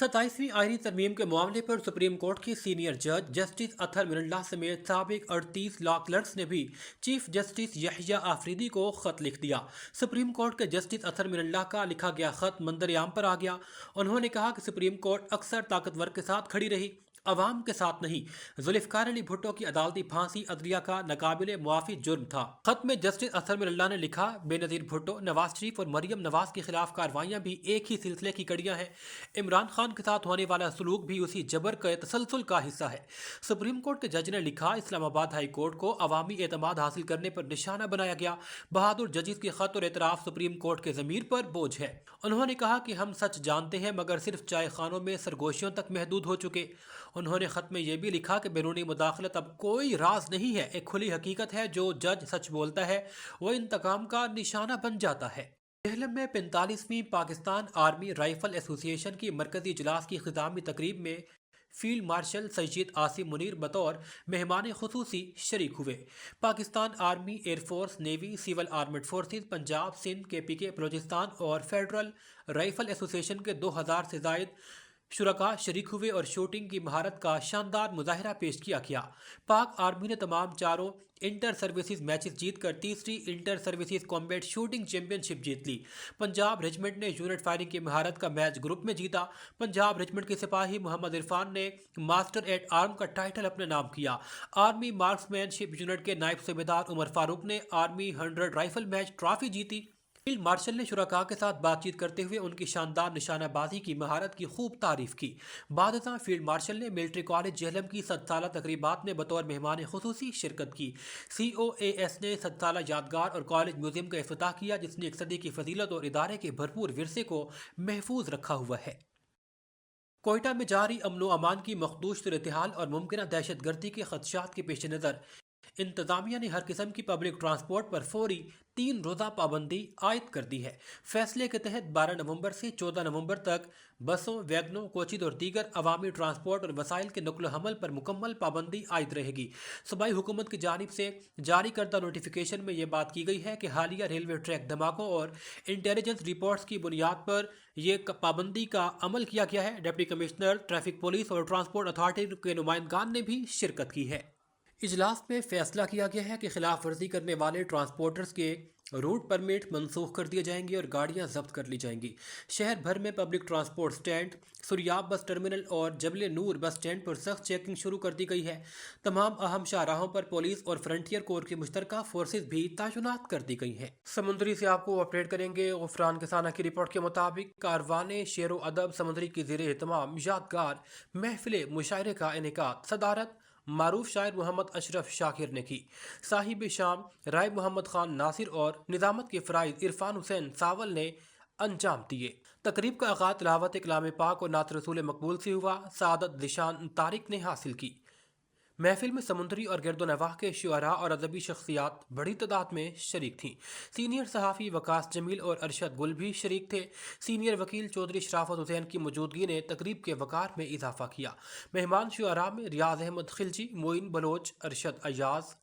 27वीं आईनी तरमीम के मामले पर सुप्रीम कोर्ट के सीनियर जज जस्टिस अतहर मिनल्ला समेत साबिक 38 लॉ क्लर्क्स ने भी चीफ जस्टिस यहिया आफरीदी को खत लिख दिया। सुप्रीम कोर्ट के जस्टिस अतहर मिनल्ला का लिखा गया खत मंजर-ए-आम पर आ गया। उन्होंने कहा कि सुप्रीम कोर्ट अक्सर ताकतवर के साथ खड़ी रही, अवाम के साथ नहीं। जुल्फिकार अली भुट्टो की अदालती फांसी अदलिया का नाकाबिले मुआफी जुर्म था। खत में जस्टिस अतहर मिनल्ला ने लिखा, बेनजीर भुट्टो, नवाज शरीफ और मरियम नवाज के खिलाफ कार्रवाइयां भी एक ही सिलसिले की कड़ियां हैं। इमरान खान के साथ होने वाला सलूक भी उसी जबर के तसलसल का हिस्सा है। सुप्रीम कोर्ट के जज ने लिखा, इस्लामाबाद हाई कोर्ट को अवामी एतमाद हासिल करने पर निशाना बनाया गया। बहादुर जजिस के खत और एतराफ सुप्रीम कोर्ट के ज़मीर पर बोझ है। उन्होंने कहा कि हम सच जानते हैं मगर सिर्फ चाय खानों में सरगोशियों तक महदूद हो चुके। उन्होंने खत में यह भी लिखा कि बैरूनी मुदाखलत अब कोई राज नहीं है, एक खुली हकीकत है। जो जज सच बोलता है वो इंतकाम का निशाना बन जाता है। जेहलम में 45वीं पाकिस्तान आर्मी राइफल एसोसिएशन की मरकजी इजलास की खितामी तकरीब में फील्ड मार्शल सैयद आसिम मुनीर बतौर मेहमान खुसूसी शरीक हुए। Pakistan army, air force, navy, civil armed forces, Punjab, Sindh, KPK, Balochistan और फेडरल राइफल एसोसिएशन के 2000 से जायद शुरका शरीक हुए और शूटिंग की महारत का शानदार मुजाहरा पेश किया। पाक आर्मी ने तमाम चारों इंटर सर्विसेज मैचेस जीतकर तीसरी inter services combat shooting championship जीत ली। पंजाब रेजिमेंट ने यूनिट फायरिंग की महारत का मैच ग्रुप में जीता। पंजाब रेजिमेंट के सिपाही मोहम्मद इरफान ने मास्टर एट आर्म का टाइटल अपने नाम किया। आर्मी मार्क्समैनशिप यूनिट के नायब सूबेदार उमर फारूक ने आर्मी 100 राइफल मैच ट्रॉफी जीती। फील्ड मार्शल ने शुरका के साथ बातचीत करते हुए उनकी शानदार निशानाबाजी की महारत की खूब तारीफ की। बाद फील्ड मार्शल ने मिलिट्री कॉलेज जेहलम की 100 साला तकरीबात में बतौर मेहमान खुसूसी शिरकत की। COAS ने 100 साला यादगार और कॉलेज म्यूजियम का इफ्तिताह किया, जिसने एक सदी की फजीलत और इदारे के भरपूर विरसे को महफूज रखा हुआ है। कोयटा में जारी अमनो अमान की मखदूश सूरत-ए-हाल और मुमकिन दहशत गर्दी के खदशात के पेश नज़र इंतजामिया ने हर किस्म की पब्लिक ट्रांसपोर्ट पर फौरी 3 रोज़ा पाबंदी आयद कर दी है। फैसले के तहत 12 नवंबर से 14 नवंबर तक बसों, वैगनों, कोचिज और दीगर अवामी ट्रांसपोर्ट और वसाइल के नकल हमल पर मुकम्मल पाबंदी आयद रहेगी। सूबाई हुकूमत की जानिब से जारी करदा नोटिफिकेशन में यह बात की गई है कि हालिया रेलवे ट्रैक धमाकों और इंटेलिजेंस रिपोर्ट्स की बुनियाद पर यह पाबंदी का अमल किया गया है। डिप्टी कमिश्नर ट्रैफिक पुलिस और ट्रांसपोर्ट अथॉरिटी के नुमाइंदगान ने भी शिरकत की है। इजलास में फैसला किया गया है कि खिलाफ वर्जी करने वाले ट्रांसपोर्टर्स के रूट परमिट मनसूख कर दिए जाएंगे और गाड़ियां जब्त कर ली जाएंगी। शहर भर में public transport stand, सुरियाब bus terminal और जबल नूर बस स्टैंड पर सख्त चेकिंग शुरू कर दी गई है। तमाम अहम शाहराहों पर पुलिस और फ्रंटियर कोर की मुश्तरका फोर्सेज भी तैनात कर दी गई हैं। समुद्री से आपको अपडेट करेंगे। गुफरान किसाना की रिपोर्ट के मुताबिक कारवाने शेर व अदब समुद्री की ज़ेरे एहतमाम यादगार महफिल मुशायरे का इनेकाद सदारत मारूफ शायर मोहम्मद अशरफ शाकिर ने की। साहिब शाम राय मोहम्मद खान नासिर और निज़ामत के फ़राइज़ इरफान हुसैन सावल ने अंजाम दिए। तकरीब का आगाज़ तिलावत कलाम पाक और नात रसूल मकबूल से हुआ। सादत दिशान तारिक ने हासिल की। महफिल में समुद्री और गिरदोनवाह के शुअरा और अदबी शख्सियात बड़ी तादाद में शरीक थीं। सीनियर सहाफ़ी वकास जमील और अरशद गुल भी शरीक थे। सीनियर वकील चौधरी शराफत हुसैन की मौजूदगी ने तकरीब के वक़ार में इजाफा किया। मेहमान शुअरा में रियाज अहमद खिलजी, मोइन बलोच, अरशद अयाज,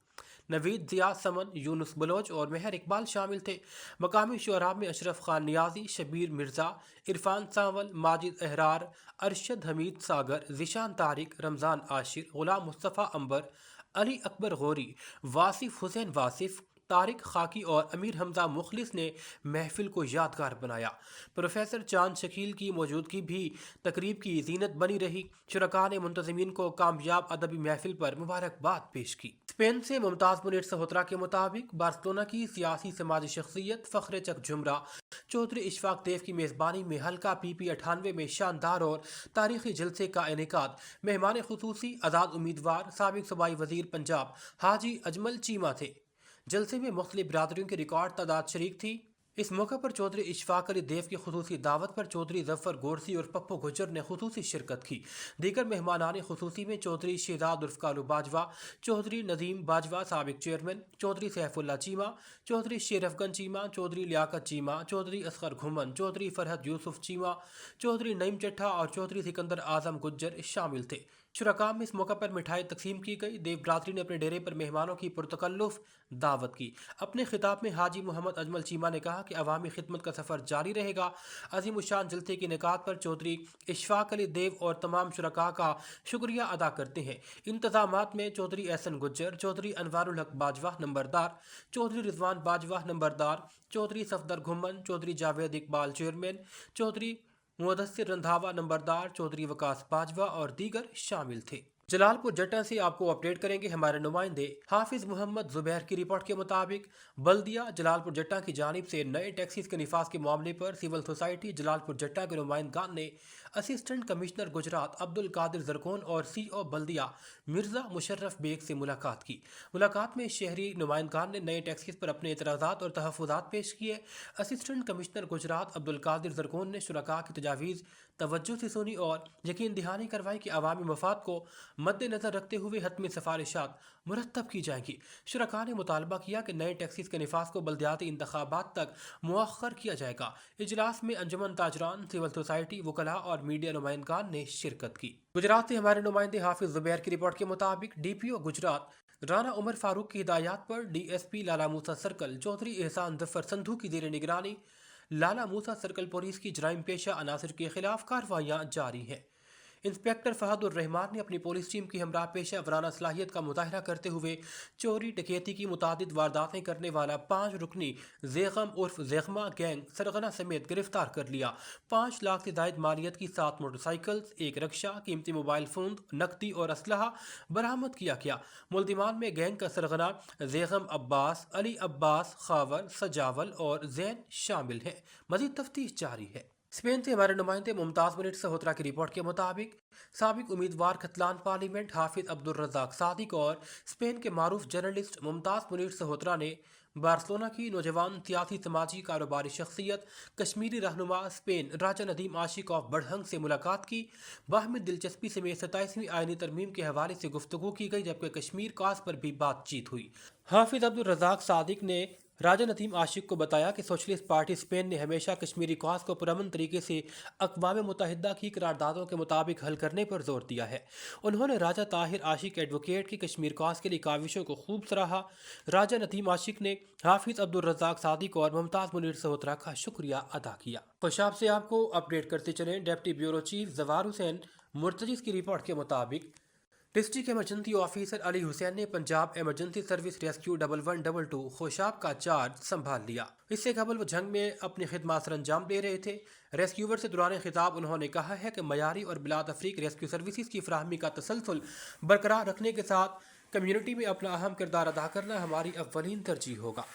नवीद ज़िया समन, यूनुस बलोच और मेहर इकबाल शामिल थे। मकामी शुअरा में अशरफ खान नियाजी, शबीर मिर्ज़ा, इरफान सावल, माजिद अहरार, अरशद हमीद सागर, ज़िशान तारिक, रमज़ान आशिर, गुलाम मुस्तफ़ा अंबर, अली अकबर गौरी, वासिफ हुसैन वासिफ, तारिक खाकी और अमीर हमजा मुखलिस ने महफिल को यादगार बनाया। प्रोफेसर चांद शकील की मौजूदगी भी तकरीब की जीनत बनी रही। शुरका ने मुंतज़मीन को कामयाब अदबी महफिल पर मुबारकबाद पेश की। स्पेन से मुमताज़ मुनीर सहोत्रा के मुताबिक बार्सिलोना की सियासी समाजी शख्सियत फ़ख्र चक जुमरा चौधरी इशफाक देव की मेज़बानी में हल्का PP 98 में शानदार और तारीखी जलसे का इनेकाद। मेहमान खुसूसी आज़ाद उम्मीदवार साबिक सूबाई वज़ीर पंजाब हाजी अजमल चीमा थे। जलसे में मुख्तलिफ बिरादरियों की रिकॉर्ड तादाद शरीक थी। इस मौके पर चौधरी इशफाक अली देव की खुसूसी दावत पर चौधरी जफ़र गोरसी और पप्पू गुजर ने खुसूसी शिरकत की। दीगर मेहमानान खुसूसी में चौधरी शहजाद उर्फ कालू बाजवा, चौधरी नदीम बाजवा साबिक चेयरमैन, चौधरी सैफुल्ला चीमा, चौधरी शेरफगन चीमा, चौधरी लियाकत चीमा, चौधरी असगर घुमन, चौधरी फरहद यूसुफ चीमा, चौधरी नईम चट्ठा और चौधरी सिकंदर आजम गुज्जर शामिल थे। शुरका में इस मौका पर मिठाई तकसीम की गई। देव बरादरी ने अपने डेरे पर मेहमानों की पुरतकल्लुफ़ दावत की। अपने खिताब में हाजी मोहम्मद अजमल चीमा ने कहा कि अवामी खिदमत का सफ़र जारी रहेगा। अजीम उशान जलसे के निकात पर चौधरी इशफाक अली देव और तमाम शुरका का शुक्रिया अदा करते हैं। इंतजामात में चौधरी एहसन गुज्जर, चौधरी अनवारुल हक बाजवा नंबरदार, चौधरी रिजवान बाजवा नंबरदार, चौधरी सफदर घुमन, चौधरी जावेद इकबाल चेयरमैन, चौधरी मुदस्सिर रंधावा नंबरदार, चौधरी वकास बाजवा और दीगर शामिल थे। जलालपुर जट्टा से आपको अपडेट करेंगे हमारे नुमाइंदे हाफिज मोहम्मद जुबैर की रिपोर्ट के मुताबिक बल्दिया जलालपुर जट्टा की जानिब से नए टैक्सीज के निफाज के मामले पर सिविल सोसाइटी जलालपुर जट्टा के नुमाइंदगान ने असिस्टेंट कमिश्नर गुजरात अब्दुल कादिर जरकोन और सीओ बल्दिया मिर्जा मुशर्रफ बेग से मुलाकात की। मुलाकात में शहरी नुमाइंदगान ने नए टैक्सीज पर अपने एतराज़ात और तहफ़्फ़ुज़ात पेश किए। असिस्टेंट कमिश्नर गुजरात अब्दुल कादिर जरकोन ने शुरका की तजावीज़ तवज्जो से सुनी और यकीन दहानी करवाई कि अवामी मफाद को मद्देनज़र रखते हुए हतमी सिफारिशात मुरतब की जाएंगी। शुरका ने मुतालबा किया कि नए टैक्सीज के निफाज को बल्दियाती इंतखाबात तक मुअख्खर किया जाएगा। इजलास में अंजुमन ताजरान, सिविल सोसाइटी, वकला और मीडिया नुमाइंदगान ने शिरकत की। गुजरात से हमारे नुमाइंदे हाफिज जुबैर की रिपोर्ट के मुताबिक DPO गुजरात राना उमर फारूक की हिदायत पर DSP लाला मूसा सर्कल चौधरी एहसान जफर संधू की जेर निगरानी लाला मूसा सर्कल पुलिस की जराइम पेशा अनासर के खिलाफ कार्रवाइयाँ जारी हैं। इंस्पेक्टर फहदुर रहमान ने अपनी पुलिस टीम की हमरा पेशा वराना सलाहियत का मुजाहरा करते हुए चोरी डकैती की मुतादिद वारदातें करने वाला 5 रुकनी ज़ेगम उर्फ ज़ेगमा गैंग सरगना समेत गिरफ्तार कर लिया। 5 लाख से जायद मालियत की 7 मोटरसाइकिल्स, 1 रक्षा, कीमती मोबाइल फ़ोन, नकदी और असलहा बरामद किया गया। मुल्जिमान में गैंग का सरगना ज़ेगम अब्बास, अली अब्बास, खावर, सजावल और जैन शामिल हैं। मज़ीद तफ्तीश जारी है। स्पेन से हमारे नुमाइंदे मुमताज़ मिनट सहोत्रा की रिपोर्ट के मुताबिक साबिक उम्मीदवार खतलान पार्लियामेंट हाफिज अब्दुल रज़ाक सादिक और स्पेन के मारूफ जर्नलिस्ट मुमताज़ मिनट सहोत्रा ने बार्सिलोना की नौजवान सियासी समाजी कारोबारी शख्सियत कश्मीरी रहनुमा स्पेन राजा नदीम आशिक ऑफ बड़हंग से मुलाकात की। बाहमी दिलचस्पी समेत 27वीं आईनी तरमीम के हवाले से गुफ्तगू की गई, जबकि कश्मीर काज पर भी बातचीत हुई। हाफिज अब्दुल रज़ाक सादिक ने राजा नदीम आशिक को बताया कि सोशलिस्ट पार्टी स्पेन ने हमेशा कश्मीरी कॉज को पुरअमन तरीके से अक़वाम मुत्तहिदा की करारदादों के मुताबिक हल करने पर जोर दिया है। उन्होंने राजा ताहिर आशिक एडवोकेट की कश्मीर कॉज के लिए काविशों को खूब सराहा। राजा नदीम आशिक ने हाफिज अब्दुल रज़ाक सादिक और मुमताज़ मुनीर सहोत्रा का शुक्रिया अदा किया। खुशाब से आपको अपडेट करते चलें डिप्टी ब्यूरो चीफ जवार हुसैन मुर्तजिज़ की रिपोर्ट के मुताबिक district emergency officer Ali Hussain ने Punjab emergency service rescue 1122 Khushab का चार्ज संभाल लिया। इससे कबल वो जंग में अपनी खिदमत सर अंजाम दे रहे थे। रेस्क्यूवर से दौरान खिताब उन्होंने कहा है कि मयारी और बिलाद अफ्रीक रेस्क्यू सर्विसेज की फराहमी का तसलसल बरकरार रखने के साथ कम्युनिटी में अपना अहम किरदार अदा करना हमारी अव्वलीन तरजीह होगा।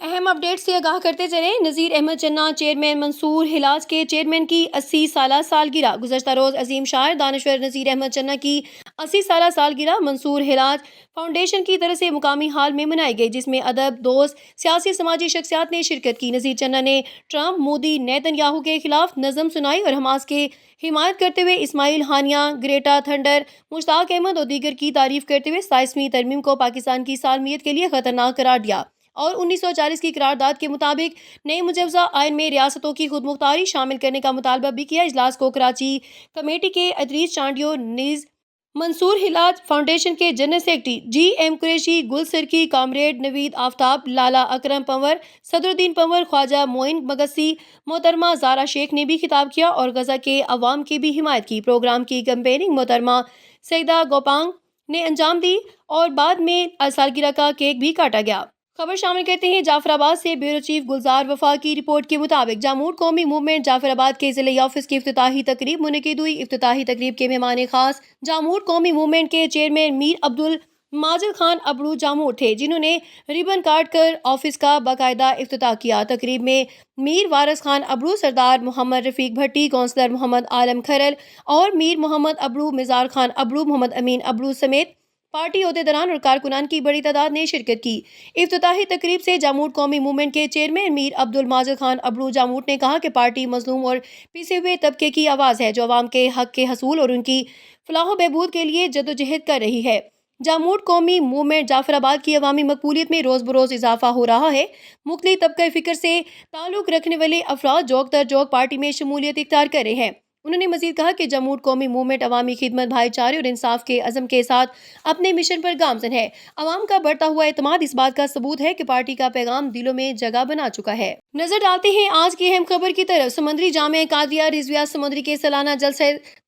अहम अपडेट से आगाह करते चले। नज़ीर अहमद चन्ना चेयरमैन मंसूर हिलाज के चेयरमैन की 80 साला सालगिरह। गुज़श्ता रोज़ अजीम शायर दानश्वर नज़ीर अहमद चन्ना की 80 साला सालगिरह मंसूर हिलाज फाउंडेशन की तरफ से मुकामी हाल में मनाई गई, जिसमें अदब, दोस्त, सियासी समाजी शख्सियात ने शिरकत की। नज़ीर चन्ना ने ट्रंप, मोदी, नेतन्याहू के खिलाफ नज़म सुनाई और हमास के हिमायत करते हुए इस्माइल हानिया, ग्रेटा थंडर, मुश्ताक अहमद और दीगर की तारीफ करते हुए 27वीं तरमीम को पाकिस्तान की सालमियत के लिए खतरनाक करार दिया और 1940 की करारदाद के मुताबिक नए मुजवजा आइन में रियासतों की खुदमुख्तारी शामिल करने का मुतालबा भी किया। इजलास को कराची कमेटी के अदरीस चांडियो नीज, मंसूर हिलाज फाउंडेशन के जनरल सेक्रेटरी GM कुरैशी, गुल सिरकी, कामरेड नवीद आफ्ताब, लाला अकरम पंवर, सदरुद्दीन पंवर, ख्वाजा मोइन मगसी, मोहतरमा जारा शेख ने भी खिताब किया और गजा के अवाम की भी हिमायत की। प्रोग्राम की कैंपेनिंग मोहतरमा सईदा गोपांग ने अंजाम दी और बाद में सालगिरह का केक भी काटा गया। खबर शामिल करते हैं जाफराबाद से ब्यूरो चीफ गुलजार वफा की रिपोर्ट के मुताबिक जामूद कौमी मूवमेंट जाफराबाद के जिले ऑफिस की इफ्तिताही तकरीब मुनक़िद हुई। इफ्तिताही तकरीब के मेहमान खास जामूद कौमी मूवमेंट के चेयरमैन मीर अब्दुल माजिद खान अबड़ू जामूद थे, जिन्होंने रिबन काट कर ऑफिस का बाकायदा इफ्तिताह किया। तकरीब में मीर वारिस खान अबड़ू, सरदार मोहम्मद रफीक भट्टी, काउंसलर मोहम्मद आलम खरल और मीर मोहम्मद अबड़ू, मिजार खान अबड़ू, मोहम्मद अमीन अबड़ू समेत पार्टी अहदेदारान और कारकुनान की बड़ी तादाद ने शिरकत की। इफ्तिताही तकरीब से जामूद कौमी मूवमेंट के चेयरमैन मीर अब्दुल माजिद खान अबड़ू जामूद ने कहा कि पार्टी मजलूम और पिसे हुए तबके की आवाज़ है, जो अवाम के हक के हसूल और उनकी फलाह बहबूद के लिए जदोजहद कर रही है। जामूद कौमी मूवमेंट जाफराबाद की अवामी मकबूलियत में रोज़ बरोज़ इजाफा हो रहा है। मुख्तलिफ तबका फ़िक्र से ताल्लुक़ रखने वाले अफराद जोक दर जोक पार्टी में शमूलियत इख्तियार कर रहे हैं। انہوں نے مزید کہا کہ جمہور قومی موومنٹ عوامی خدمت، بھائی چارے اور انصاف کے عزم کے ساتھ اپنے مشن پر گامزن ہے۔ عوام کا بڑھتا ہوا اعتماد اس بات کا ثبوت ہے کہ پارٹی کا پیغام دلوں میں جگہ بنا چکا ہے۔ نظر ڈالتے ہیں آج کی اہم خبر کی طرف۔ سمندری جامعہ قادریہ رضویہ سمندری کے سالانہ جلسہ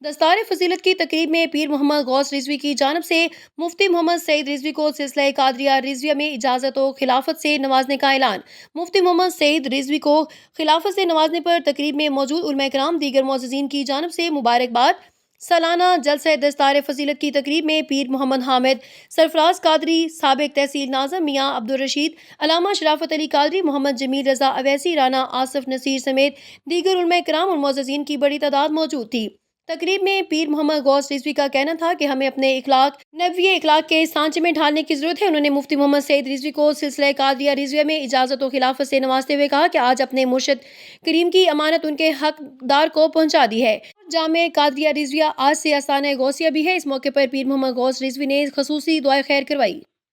دستار فضیلت کی تقریب میں پیر محمد غوث رضوی کی جانب سے مفتی محمد سعید رضوی کو سلسلہ قادریہ رضویہ میں اجازت و خلافت سے نوازنے کا اعلان۔ مفتی محمد سعید رضوی کو خلافت سے نوازنے پر تقریب میں موجود علماء کرام دیگر معززین کی جانب سے مبارکباد۔ سالانہ جلسہ دستار فضیلت کی تقریب میں پیر محمد حامد سرفراز قادری، سابق تحصیل ناظم میاں عبدالرشید، علامہ شرافت علی قادری، محمد جمیل رضا اویسی، رانا آصف نصیر سمیت دیگر علماء کرام اور معززین کی بڑی تعداد موجود تھی۔ تقریب میں پیر محمد غوث رضوی کا کہنا تھا کہ ہمیں اپنے نبوی اخلاق کے سانچے میں ڈھالنے کی ضرورت ہے۔ انہوں نے مفتی محمد سعید رضوی کو سلسلہ قادریہ رضویہ میں اجازت و خلافت سے نوازتے ہوئے کہا کہ آج اپنے مرشد کریم کی امانت ان کے حقدار کو پہنچا دی ہے۔ جامع قادریہ رضویہ آج سے آستانہ غوثیہ بھی ہے۔ اس موقع پر پیر محمد غوث رضوی نے خصوصی دعائے خیر کروائی۔